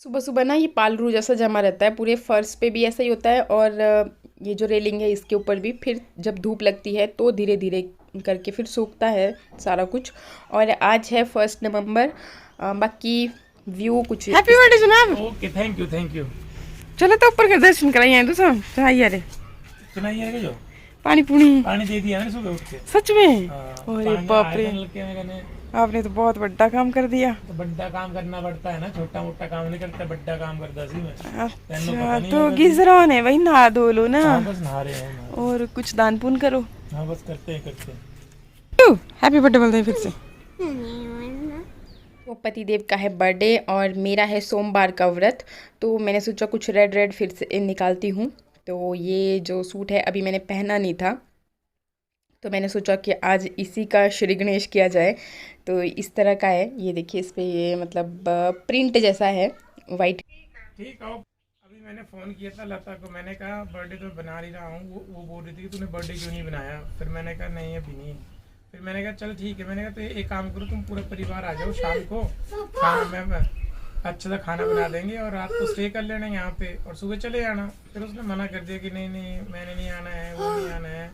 सुबह सुबह ना ये पालरू जैसा जमा रहता है, पूरे फर्श पे भी ऐसा ही होता है और ये जो रेलिंग है इसके ऊपर भी। फिर जब धूप लगती है तो धीरे धीरे करके फिर सूखता है सारा कुछ। और आज है 1 नवंबर। बाकी व्यू कुछ हैप्पी बर्थडे जनाब। Okay, thank you thank you. चलो तो ऊपर के दर्शन कराइए तो सब चाहिए। अरे सुनाइए आगे जो पानी पुणी पानी दे दिया मैंने सुबह उठ के। सच में? हाँ, अरे पानी बाप आया रे, था नलके में मैंने। आपने तो बहुत बड़ा काम कर दिया। तो बड़ा काम करना पड़ता है ना, छोटा मोटा काम नहीं करता, बड़ा काम करता सी मैं। तेनों पता अच्छा नहीं तो है गिजरा ने भाई नहा धो लो ना। हाँ बस नहा रहे हैं हम। और कुछ दान पुण्य करो। हाँ बस करते हैं करते हैं। हैप्पी बर्थडे बोलते हैं फिर से। तो पतिदेव का है बर्थडे और मेरा है सोमवार का व्रत। तो मैंने सोचा कुछ रेड रेड फिर से निकालती हूँ। तो ये जो सूट है अभी मैंने पहना नहीं था, तो मैंने सोचा कि आज इसी का श्री गणेश किया जाए। तो इस तरह का है, ये देखिए इस पे ये मतलब प्रिंट जैसा है वाइट। ठीक है। अभी मैंने फ़ोन किया था लता को, मैंने कहा बर्थडे तो बना ही रहा हूँ। वो बोल रही थी कि तूने बर्थडे क्यों नहीं बनाया। फिर मैंने कहा नहीं अभी नहीं। फिर मैंने कहा चल ठीक है। मैंने कहा तो एक काम करो, तुम पूरा परिवार आ जाओ शाम को, खाना में अच्छा सा खाना बना देंगे और रात को स्टे कर लेना यहाँ पे और सुबह चले जाना। फिर उसने मना कर दिया कि नहीं नहीं मैंने नहीं आना है, वो नहीं आना है।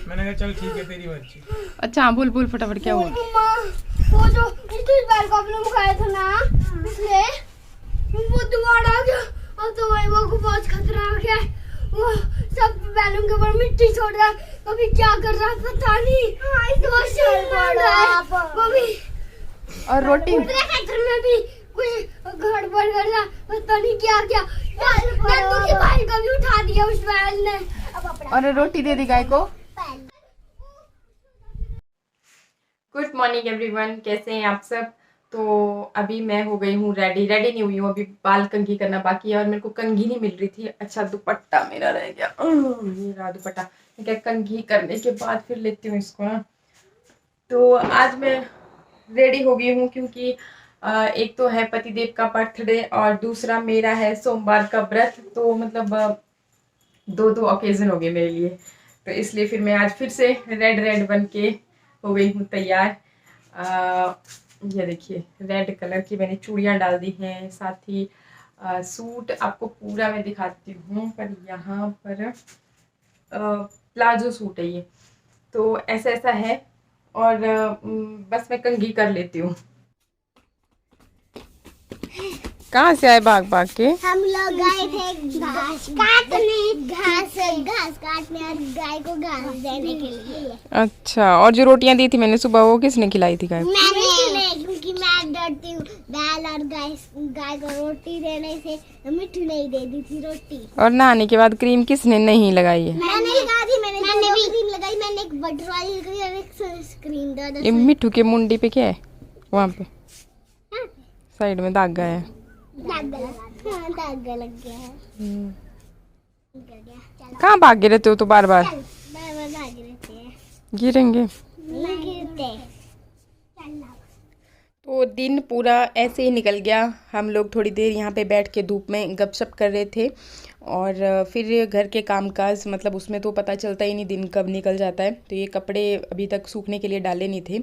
मैंने कहा चल ठीक है तेरी मर्जी। अच्छा हाँ, बोल बोल फटाफट क्या हुआ। वो जो इस बार को आपने बुखाया था ना, इसलिए वो दोबारा आ गया। अब तो वही वो को बहुत खतरा आ गया है। वो सब बैलून के ऊपर मिट्टी छोड़ रहा है, कभी क्या कर रहा है पता नहीं। वो शर पड़ रहा है वो भी। और रोटी दूसरे क्षेत्र में भी कुछ गड़बड़ कर रहा, पता नहीं क्या क्या। नंदू की भाई का भी उठा दिया उस बैल ने। और रोटी दे दी गाय को। गुड मॉर्निंग एवरीवन, कैसे हैं आप सब। तो अभी मैं हो गई हूँ रेडी नहीं हुई हूँ, अभी बाल कंघी करना बाकी है और मेरे को कंघी नहीं मिल रही थी। अच्छा दुपट्टा मेरा रह गया, ये रहा दुपट्टा। मैं क्या कंघी करने के बाद फिर लेती हूँ इसको ना। तो आज मैं रेडी हो गई हूँ क्योंकि एक तो है पतिदेव का बर्थडे और दूसरा मेरा है सोमवार का व्रत। तो मतलब दो दो ओकेजन हो गए मेरे लिए। तो इसलिए फिर मैं आज फिर से रेड रेड बन के हो गई हूँ तैयार। ये देखिए रेड कलर की मैंने चूड़ियाँ डाल दी हैं, साथ ही सूट आपको पूरा मैं दिखाती हूँ। पर यहाँ पर प्लाजो सूट है ये, तो ऐसा ऐसा है। और बस मैं कंघी कर लेती हूँ। कहाँ से आए भाग भाग के? हम लोग गए थे घास काटने और गाय को घास देने के लिए। अच्छा, और जो रोटियां दी थी मैंने सुबह वो किसने खिलाई थी गाय को? मैंने, क्योंकि मैं डरती हूँ बैल और गाय को रोटी देने से। मिट्टू नहीं दे दी थी रोटी। और नहाने के बाद क्रीम किसने नहीं लगाई है? मैंने लगा दी, मैंने भी क्रीम लगाई। मैंने एक बटर वाली लगाई और एक सनस्क्रीन दो। ये मिट्टू के मुंडी पे क्या है? वहाँ पे साइड में दाग गया है। दाग लग गया है। कहाँ भागे रहते हो तो बार बार? बार भाग रहते हैं, गिरेंगे। नहीं गिरते। तो दिन पूरा ऐसे ही निकल गया। हम लोग थोड़ी देर यहाँ पे बैठ के धूप में गपशप कर रहे थे और फिर घर के कामकाज, मतलब उसमें तो पता चलता ही नहीं दिन कब निकल जाता है। तो ये कपड़े अभी तक सूखने के लिए डाले नहीं थे,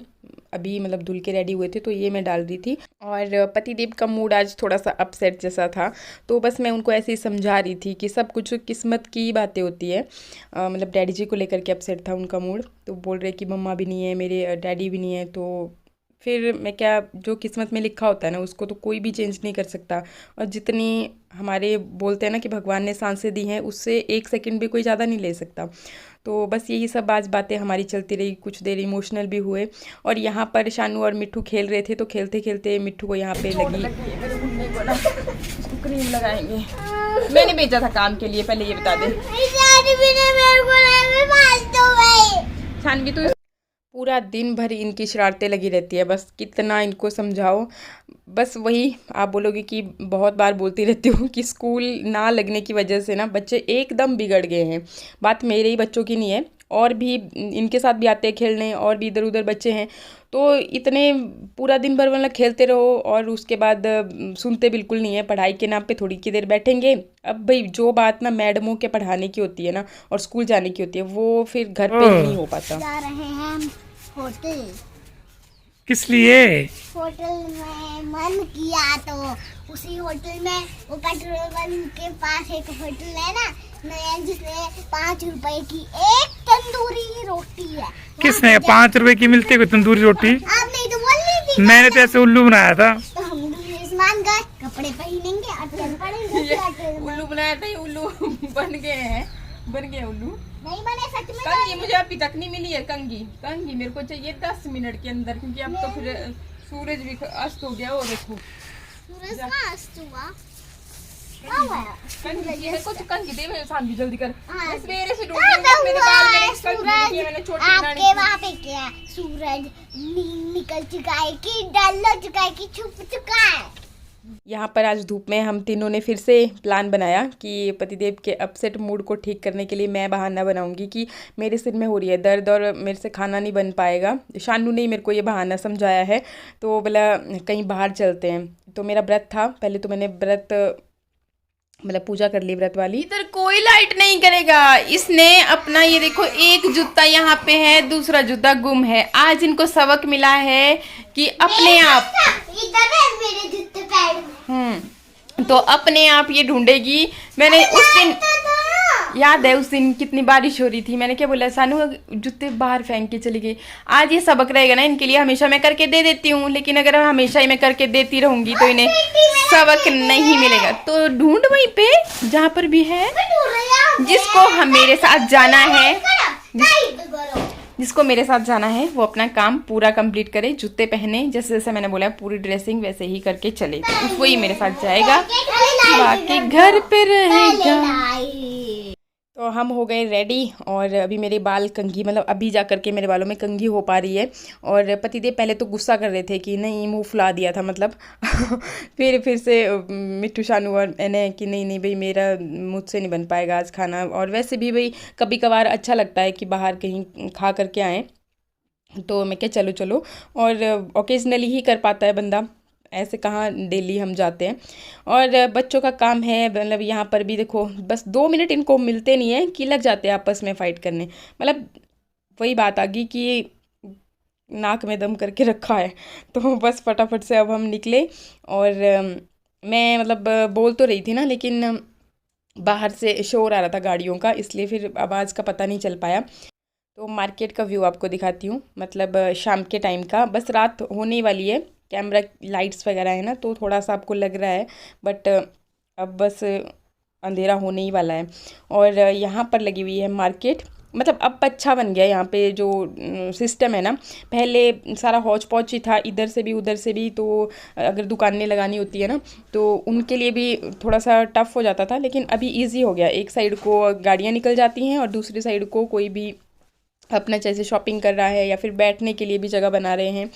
अभी मतलब धुल के रेडी हुए थे तो ये मैं डाल रही थी। और पतिदेव का मूड आज थोड़ा सा अपसेट जैसा था, तो बस मैं उनको ऐसे ही समझा रही थी कि सब कुछ किस्मत की बातें होती है। मतलब डैडी जी को लेकर के अपसेट था उनका मूड। तो बोल रहे कि मम्मा भी नहीं है, मेरे डैडी भी नहीं है। तो फिर मैं क्या, जो किस्मत में लिखा होता है ना उसको तो कोई भी चेंज नहीं कर सकता। और जितनी हमारे बोलते हैं ना कि भगवान ने सांसें दी हैं, उससे 1 सेकंड भी कोई ज़्यादा नहीं ले सकता। तो बस यही सब आज बातें हमारी चलती रही, कुछ देर इमोशनल भी हुए। और यहाँ पर शानू और मिट्टू खेल रहे थे, तो खेलते खेलते मिट्टू को यहाँ पे लगी क्रीम लगाएंगे। मैंने भेजा था काम के लिए, पहले ये बता दे। शानवी तो पूरा दिन भर इनकी शरारतें लगी रहती है, बस कितना इनको समझाओ। बस वही आप बोलोगे कि बहुत बार बोलती रहती हूँ कि स्कूल ना लगने की वजह से ना बच्चे एकदम बिगड़ गए हैं। बात मेरे ही बच्चों की नहीं है, और भी इनके साथ भी आते हैं खेलने, और भी इधर उधर बच्चे हैं। तो इतने पूरा दिन भर मतलब खेलते रहो और उसके बाद सुनते बिल्कुल नहीं है। पढ़ाई के नाम पे थोड़ी की देर बैठेंगे। अब भाई जो बात ना मैडमों के पढ़ाने की होती है ना और स्कूल जाने की होती है, वो फिर घर पे नहीं हो पाता। जा रहे हैं हम होटल। किस लिए? होटल में मन किया तो उसी होटल में, वो पेट्रोल पंप के पास एक होटल है ना नया, जिसमें 5 रुपए की एक तंदूरी रोटी है। किसने 5 रुपए की मिलती है कोई तंदूरी रोटी? आप नहीं तो बोल रही थी। मैंने तो ऐसे उल्लू बनाया था। तो हम मान गए, कपड़े पहनेंगे और चल पड़ेंगे। उल्लू बनाया था, ये उल्लू बन गए उल्लू। नहीं बने सच में। कंगी मुझे अभी तक नहीं मिली है। कंगी मेरे को चाहिए 10 मिनट के अंदर, क्योंकि अब तो फिर सूरज भी अस्त हो गया। और देखो सूरज का अस्त हुआ। कंगी है, कुछ कंगी दे मेरे सामने जल्दी कर। हाँ। सवेरे से ढूंढ रही हूँ, मेरे बाल मैंने कंगी किए, मैंने छोटी बनानी आपके वहाँ पे क्या है? सूरज निकल चुका है कि डल हो चुका है कि छुप चुका है? यहाँ पर आज धूप में हम तीनों ने फिर से प्लान बनाया कि पतिदेव के अपसेट मूड को ठीक करने के लिए मैं बहाना बनाऊंगी कि मेरे सिर में हो रही है दर्द और मेरे से खाना नहीं बन पाएगा। शानू ने मेरे को ये बहाना समझाया है, तो बोला कहीं बाहर चलते हैं। तो मेरा व्रत था, पहले तो मैंने व्रत मतलब पूजा कर ली व्रत वाली। इधर कोई लाइट नहीं करेगा। इसने अपना ये देखो, एक जूता यहाँ पे है, दूसरा जूता गुम है। आज इनको सबक मिला है कि अपने आप इधर है मेरे जूते पैर। तो अपने आप ये ढूंढेगी। मैंने उस दिन याद है, उस दिन कितनी बारिश हो रही थी, मैंने क्या बोला, सानू जूते बाहर फेंक के चली गई। आज ये सबक रहेगा ना इनके लिए। हमेशा मैं करके दे देती हूँ, लेकिन अगर हमेशा ही मैं करके देती रहूंगी तो इन्हें सबक नहीं मिलेगा। तो ढूंढ वहीं पे जहाँ पर भी है, जिसको हम मेरे साथ जाना है, जिसको मेरे साथ जाना है वो अपना काम पूरा कंप्लीट करे। जूते पहने, जैसे जैसे मैंने बोला पूरी ड्रेसिंग वैसे ही करके चले, तो वही मेरे साथ जाएगा, बाकी घर पे रहेगा। तो हम हो गए रेडी और अभी मेरे बाल कंघी, मतलब अभी जा करके मेरे बालों में कंघी हो पा रही है। और पतिदेव पहले तो गुस्सा कर रहे थे कि नहीं मुंह फुला दिया था मतलब फिर से मिट्टू शानू और मैंने कि नहीं भाई मेरा मुझसे नहीं बन पाएगा आज खाना। और वैसे भी भाई कभी कभार अच्छा लगता है कि बाहर कहीं खा करके आएँ, तो मैं क्या चलो और ओकेजनली ही कर पाता है बंदा, ऐसे कहाँ डेली हम जाते हैं। और बच्चों का काम है, मतलब यहाँ पर भी देखो बस 2 मिनट इनको मिलते नहीं है कि लग जाते हैं आपस में फ़ाइट करने। मतलब वही बात आ गई कि नाक में दम करके रखा है। तो बस फटाफट से अब हम निकले। और मैं मतलब बोल तो रही थी ना, लेकिन बाहर से शोर आ रहा था गाड़ियों का, इसलिए फिर आवाज़ का पता नहीं चल पाया। तो मार्केट का व्यू आपको दिखाती हूँ, मतलब शाम के टाइम का। बस रात होने वाली है, कैमरा लाइट्स वगैरह है ना, तो थोड़ा सा आपको लग रहा है, बट अब बस अंधेरा होने ही वाला है। और यहाँ पर लगी हुई है मार्केट, मतलब अब अच्छा बन गया यहाँ पे जो सिस्टम है ना। पहले सारा हौच पौच ही था, इधर से भी उधर से भी, तो अगर दुकानें लगानी होती है ना तो उनके लिए भी थोड़ा सा टफ़ हो जाता था, लेकिन अभी इजी हो गया। एक साइड को गाड़ियाँ निकल जाती हैं और दूसरी साइड को कोई भी अपना जैसे शॉपिंग कर रहा है या फिर बैठने के लिए भी जगह बना रहे हैं,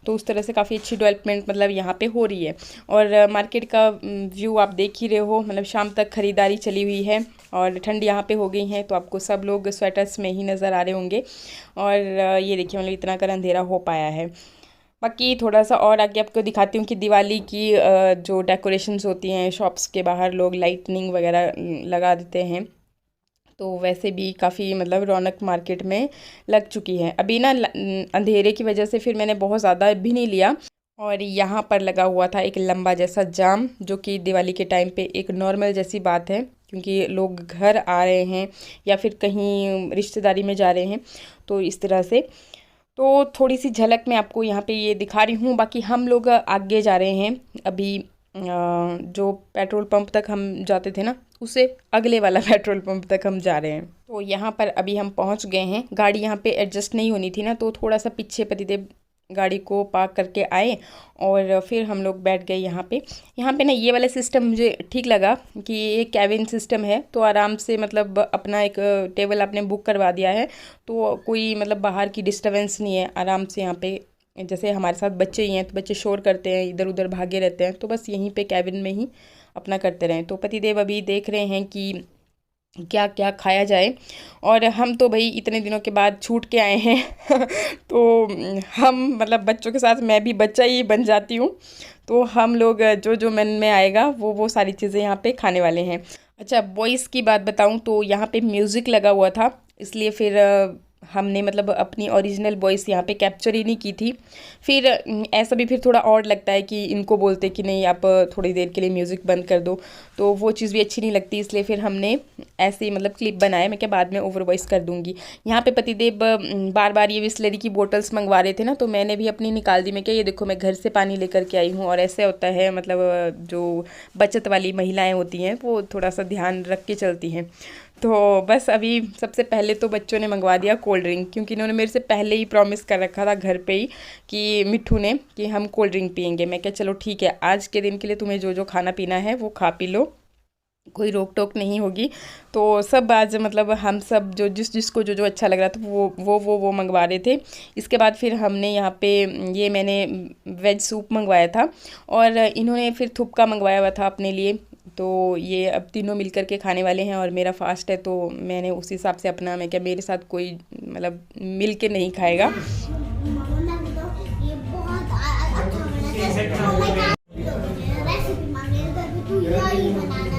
तो उस तरह से काफ़ी अच्छी डेवलपमेंट मतलब यहाँ पे हो रही है। और मार्केट का व्यू आप देख ही रहे हो, मतलब शाम तक ख़रीदारी चली हुई है और ठंड यहाँ पे हो गई है, तो आपको सब लोग स्वेटर्स में ही नज़र आ रहे होंगे। और ये देखिए मतलब इतना कर अंधेरा हो पाया है। बाकी थोड़ा सा और आगे आपको दिखाती हूँ कि दिवाली की जो डेकोरेशंस होती हैं शॉप्स के बाहर, लोग लाइटनिंग वगैरह लगा देते हैं, तो वैसे भी काफ़ी मतलब रौनक मार्केट में लग चुकी है। अभी ना अंधेरे की वजह से फिर मैंने बहुत ज़्यादा भी नहीं लिया। और यहाँ पर लगा हुआ था एक लंबा जैसा जाम, जो कि दिवाली के टाइम पे एक नॉर्मल जैसी बात है, क्योंकि लोग घर आ रहे हैं या फिर कहीं रिश्तेदारी में जा रहे हैं, तो इस तरह से। तो थोड़ी सी झलक मैं आपको यहाँ पे ये दिखा रही हूँ। बाकी हम लोग आगे जा रहे हैं, अभी जो पेट्रोल पंप तक हम जाते थे ना, उससे अगले वाला पेट्रोल पंप तक हम जा रहे हैं। तो यहाँ पर अभी हम पहुँच गए हैं। गाड़ी यहाँ पे एडजस्ट नहीं होनी थी ना, तो थोड़ा सा पीछे पतिदेव गाड़ी को पार्क करके आए और फिर हम लोग बैठ गए यहाँ पे। यहाँ पे ना ये वाला सिस्टम मुझे ठीक लगा कि ये कैबिन सिस्टम है, तो आराम से मतलब अपना एक टेबल आपने बुक करवा दिया है, तो कोई मतलब बाहर की डिस्टर्बेंस नहीं है। आराम से यहाँ पे, जैसे हमारे साथ बच्चे ही हैं तो बच्चे शोर करते हैं, इधर उधर भागे रहते हैं, तो बस यहीं पे कैबिन में ही अपना करते रहें। तो पतिदेव अभी देख रहे हैं कि क्या क्या खाया जाए, और हम तो भाई इतने दिनों के बाद छूट के आए हैं तो हम मतलब बच्चों के साथ मैं भी बच्चा ही बन जाती हूँ, तो हम लोग जो जो मन में आएगा वो सारी चीज़ें यहाँ पे खाने वाले हैं। अच्छा, वॉइस की बात बताऊँ तो यहाँ पे म्यूज़िक लगा हुआ था, इसलिए फिर हमने मतलब अपनी ओरिजिनल वॉइस यहाँ पे कैप्चर ही नहीं की थी। फिर ऐसा भी फिर थोड़ा और लगता है कि इनको बोलते कि नहीं आप थोड़ी देर के लिए म्यूज़िक बंद कर दो, तो वो चीज़ भी अच्छी नहीं लगती, इसलिए फिर हमने ऐसे ही मतलब क्लिप बनाया। मैं क्या बाद में ओवर वॉइस कर दूँगी। यहाँ पे पतिदेव बार बार ये बिसलेरी की बोटल्स मंगवा रहे थे ना, तो मैंने भी अपनी निकाल दी। मैं क्या ये देखो मैं घर से पानी लेकर के आई हूँ। और ऐसे होता है मतलब जो बचत वाली महिलाएँ होती हैं वो थोड़ा सा ध्यान रख के चलती हैं। तो बस अभी सबसे पहले तो बच्चों ने मंगवा दिया कोल्ड ड्रिंक, क्योंकि इन्होंने मेरे से पहले ही प्रॉमिस कर रखा था घर पे ही कि मिट्ठू ने कि हम कोल्ड ड्रिंक पियेंगे। मैं क्या चलो ठीक है, आज के दिन के लिए तुम्हें जो जो खाना पीना है वो खा पी लो, कोई रोक टोक नहीं होगी। तो सब आज मतलब हम सब जो जिसको जो अच्छा लग रहा था वो मंगवा रहे थे। इसके बाद फिर हमने यहाँ पे ये मैंने वेज सूप मंगवाया था और इन्होंने फिर थुपका मंगवाया हुआ था अपने लिए। तो ये अब तीनों मिलकर के खाने वाले हैं और मेरा फास्ट है, तो मैंने उस हिसाब से अपना, मैं क्या मेरे साथ कोई मतलब मिल के नहीं खाएगा। ये बहुत अच्छा रेसिपी मांगे तो यही बनाना।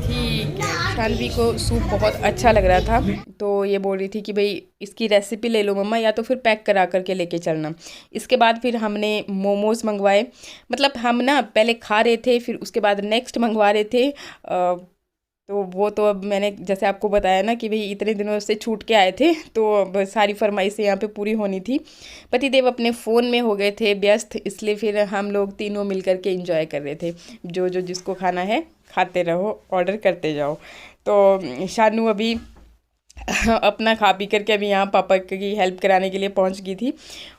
ठीक है, शानवी को सूप बहुत अच्छा लग रहा था, तो ये बोल रही थी कि भाई इसकी रेसिपी ले लो मम्मा, या तो फिर पैक करा करके लेके चलना। इसके बाद फिर हमने मोमोज़ मंगवाए। मतलब हम ना पहले खा रहे थे, फिर उसके बाद नेक्स्ट मंगवा रहे थे। तो वो तो अब मैंने जैसे आपको बताया ना कि भाई इतने दिनों से छूट के आए थे, तो अब सारी फरमाइशें यहाँ पे पूरी होनी थी। पतिदेव अपने फ़ोन में हो गए थे व्यस्त, इसलिए फिर हम लोग तीनों मिल कर के एंजॉय कर रहे थे। जो जिसको खाना है खाते रहो, ऑर्डर करते जाओ। तो शानू अभी अपना खा पी करके अभी यहाँ पापा की हेल्प कराने के लिए पहुँच गई थी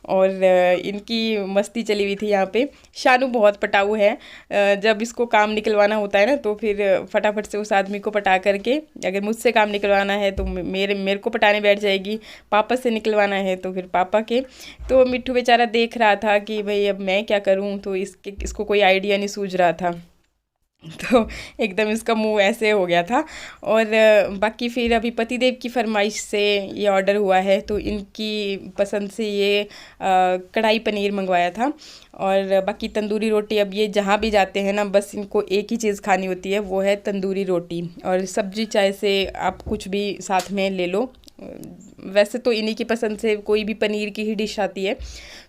और इनकी मस्ती चली हुई थी यहाँ पे। शानू बहुत पटाऊ है, जब इसको काम निकलवाना होता है ना तो फिर फटाफट से उस आदमी को पटा करके, अगर मुझसे काम निकलवाना है तो मेरे को पटाने बैठ जाएगी, पापा से निकलवाना है तो फिर पापा के। तो मिट्ठू बेचारा देख रहा था कि भाई अब मैं क्या करूँ, तो इसको कोई आइडिया नहीं सूझ रहा था, तो एकदम इसका मुंह ऐसे हो गया था। और बाकी फिर अभी पतिदेव की फरमाइश से ये ऑर्डर हुआ है, तो इनकी पसंद से ये कढ़ाई पनीर मंगवाया था। और बाकी तंदूरी रोटी, अब ये जहाँ भी जाते हैं ना बस इनको एक ही चीज़ खानी होती है, वो है तंदूरी रोटी। और सब्जी चाय से आप कुछ भी साथ में ले लो। वैसे तो इन्हीं की पसंद से कोई भी पनीर की ही डिश आती है,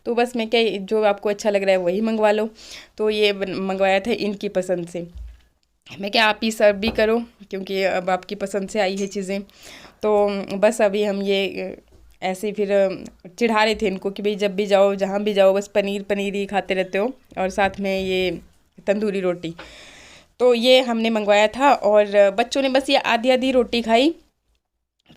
तो बस मैं क्या जो आपको अच्छा लग रहा है वही मंगवा लो। तो ये मंगवाया था इनकी पसंद से। मैं क्या आप ही सर्व भी करो, क्योंकि अब आपकी पसंद से आई है चीज़ें। तो बस अभी हम ये ऐसे फिर चिढ़ा रहे थे इनको कि भाई जब भी जाओ जहाँ भी जाओ बस पनीर ही खाते रहते हो, और साथ में ये तंदूरी रोटी। तो ये हमने मंगवाया था और बच्चों ने बस ये आधी रोटी खाई।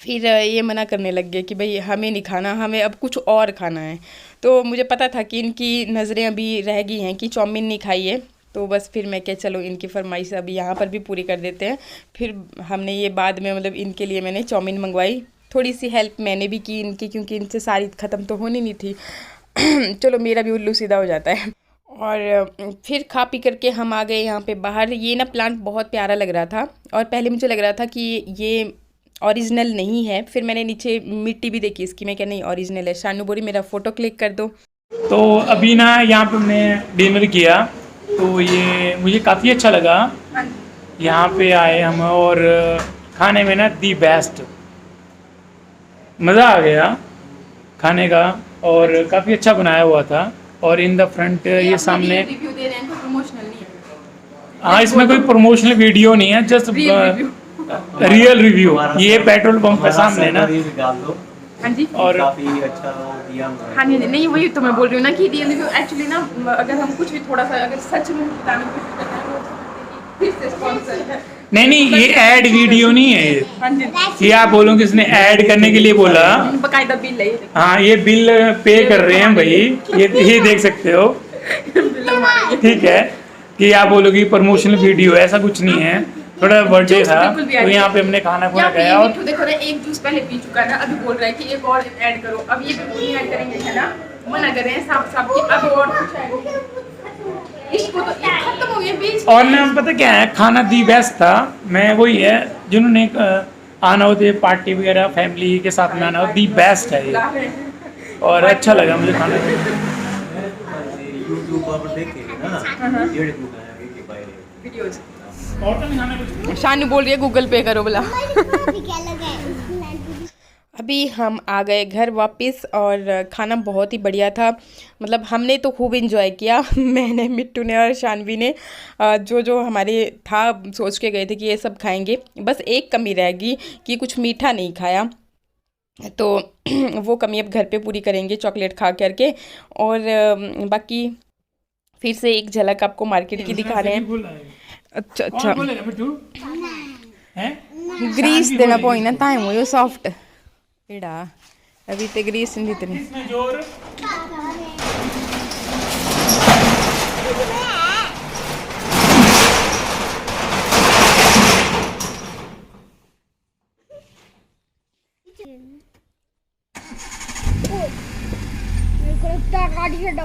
फिर ये मना करने लग गए कि भाई हमें नहीं खाना, हमें अब कुछ और खाना है। तो मुझे पता था कि इनकी नज़रें अभी रह गई हैं कि चाउमीन नहीं खाई है, तो बस फिर मैं क्या चलो इनकी फरमाइश अभी यहाँ पर भी पूरी कर देते हैं। फिर हमने ये बाद में मतलब इनके लिए मैंने चाउमीन मंगवाई। थोड़ी सी हेल्प मैंने भी की इनकी, क्योंकि इनसे सारी ख़त्म तो होनी नहीं थी। चलो मेरा भी उल्लू सीधा हो जाता है। और फिर खा पी करके हम आ गए यहाँ पे बाहर। ये ना प्लांट बहुत प्यारा लग रहा था, और पहले मुझे लग रहा था कि ये ओरिजिनल नहीं है, फिर मैंने नीचे मिट्टी भी देखी इसकी, मैं क्या नहीं ओरिजिनल है। शानू बोरी मेरा फ़ोटो क्लिक कर दो। तो अभी ना यहाँ पे हमने डिनर किया, तो ये मुझे काफ़ी अच्छा लगा। यहाँ पे आए हम और खाने में ना दी बेस्ट, मज़ा आ गया खाने का, और काफ़ी अच्छा बनाया हुआ था। और इन द फ्रंट ये सामने रिव्यू दे रहे हैं, तो प्रमोशनल नहीं है। हाँ, इसमें कोई प्रमोशनल वीडियो नहीं है, जस्ट रियल रिव्यू। ये पेट्रोल पंप है सामने ना। हाँ जी, और काफी अच्छा दिया। हाँ जी, नहीं वही तो मैं बोल रही हूँ ना कि रियल रिव्यू एक्चुअली ना, अगर हम कुछ भी थोड़ा सा अगर सच में बताने की कोशिश करते हैं तो फिर से स्पॉन्सर है। नहीं, ये ऐड वीडियो नहीं है ये। हाँ जी, ये आप बोलो किसने ऐड करने के लिए बोला। बकायदा बिल है ये। हाँ, ये बिल पे कर रहे हैं भाई, ये देख सकते हो। बिल हमारा ये। ठीक है कि आप बोलोगे प्रमोशनल वीडियो, ऐसा कुछ नहीं है। थोड़ा बर्थडे था तो यहाँ पे हमने खाना खुना खाया। और देखो ना, एक जूस पहले पी चुका है ना, अभी बोल रहा है कि एक और ऐड करो। अब ये बिल्कुल नहीं ऐड करेंगे, है ना, मना कर रहे हैं साफ कि अब और कुछ ऐड। इसको तो ये खत्म हो गया बीच। और ना पता क्या है, खाना दी बेस्ट था। मैं वही है जिन्होंने आना होते पार्टी वगैरह फैमिली के साथ में आना हो, दी बेस्ट है ये, और अच्छा लगा मुझे खाना। यूट्यूब पर देखेंगे ना, डेढ़ वीडियोस। और तो नहीं खाना कुछ। शानू बोल रही है गूगल पे करो बोला। अभी हम आ गए घर वापस और खाना बहुत ही बढ़िया था। मतलब हमने तो खूब एंजॉय किया मैंने, मिट्टू ने और शानवी ने। जो जो हमारे था सोच के गए थे कि ये सब खाएंगे। बस एक कमी रह गई कि कुछ मीठा नहीं खाया, तो वो कमी अब घर पे पूरी करेंगे चॉकलेट खा करके। और बाकी फिर से एक झलक आपको मार्केट की दिखा रहे हैं। अच्छा अच्छा, ग्रीस देना पोई ना ताई वो सॉफ्ट एड़ा अभी ते ग्रीस नहीं देनी। जोर मेरे को लगता है गाड़ी से डर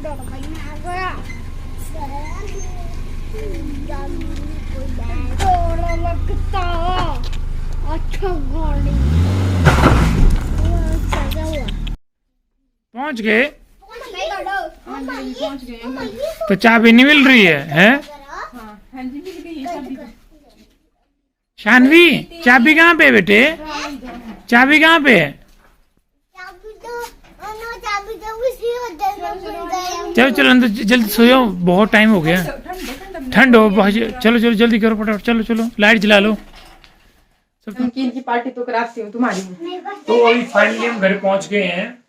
भाई मैं आ गया। डर लगता अच्छा गाड़ी पहुंच गए पहुंच गए। तो चाबी नहीं मिल रही है? शानवी चाबी कहाँ पे बेटे? चाबी कहाँ पे है? चलो चलो अंदर जल्दी सो जाओ, बहुत टाइम हो गया, ठंड हो बहुत। चलो चलो जल्दी करो फटाफट, चलो चलो लाइट जला लो। की पार्टी तो कराती हूँ तुम्हारी। तो अभी फाइनली हम घर पहुंच गए हैं।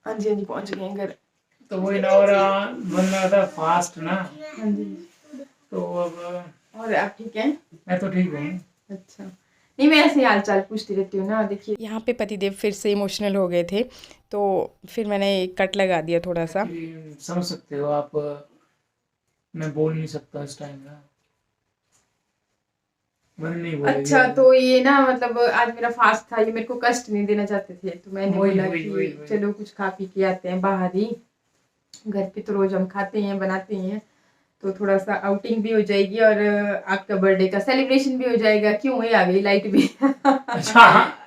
हाँ जी हाँ जी, पहुँच गए हैं घर। तो वो और बन रहा था फास्ट ना, हाँ जी। तो अब और आप ठीक हैं? मैं तो ठीक हूँ। अच्छा, नहीं मैं ऐसे हाल चाल पूछती रहती हूँ ना। देखिए यहाँ पे पतिदेव फिर से इमोशनल हो गए थे, तो फिर मैंने एक कट लगा दिया थोड़ा सा। समझ सकते हो आप, मैं बोल नहीं सकता इस टाइम ना, मन नहीं बोलेगी। अच्छा, तो ये ना मतलब आज मेरा फास्ट था, ये मेरे को कष्ट नहीं देना चाहते थे, तो मैंने बोला कि चलो कुछ खा पी के आते हैं बाहर ही। घर पे तो रोज हम खाते हैं बनाते हैं, तो थोड़ा सा आउटिंग भी हो जाएगी और आपका बर्थडे का सेलिब्रेशन भी हो जाएगा। क्यों है आ गई लाइट भी अच्छा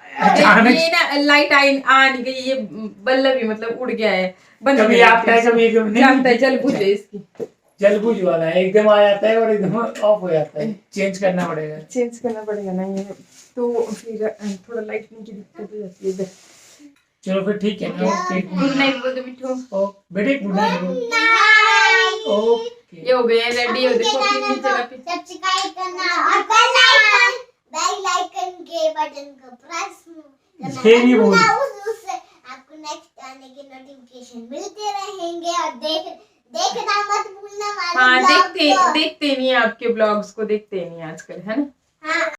ये ना लाइट आ नहीं गई, ये बल्ब भी मतलब उड़ गया है। कभी आता है कभी जानता है, जल बुझ है इसकी, जल बुझ वाला है, एकदम आ जाता है और एकदम ऑफ हो जाता है। चेंज करना पड़ेगा ना ये, तो फिर थोड़ा लाइटनिंग की दिक्कत हो जाती है इधर। चलो फिर ठीक है ना, गुड नाइट बोल दो मिठू। बेटे गुड नाइट। ओके ये हो गए रेडी, हो देखो अपनी जगह पे। सब्सक्राइब करना और बेल आइकन के बटन को प्रेस करना, उससे आपको नेक्स्ट आने के नोटिफिकेशन मिलते रहेंगे। और देखना मत भूलना। हाँ देखते नहीं है, आपके ब्लॉग्स को देखते नहीं आजकल, है ना। हाँ।